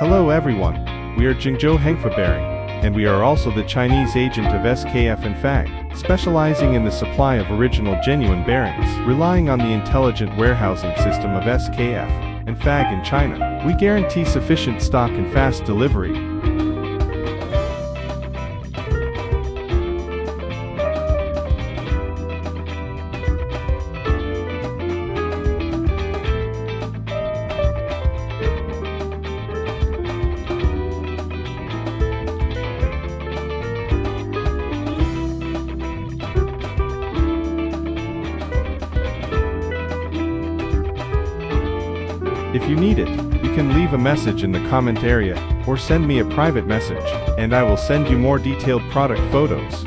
Hello everyone, we are Jingzhou Hengfa Bearing, and we are also the Chinese agent of SKF and FAG, specializing in the supply of original genuine bearings. Relying on the intelligent warehousing system of SKF and FAG in China, we guarantee sufficient stock and fast delivery. If you need it, you can leave a message in the comment area, or send me a private message, and I will send you more detailed product photos.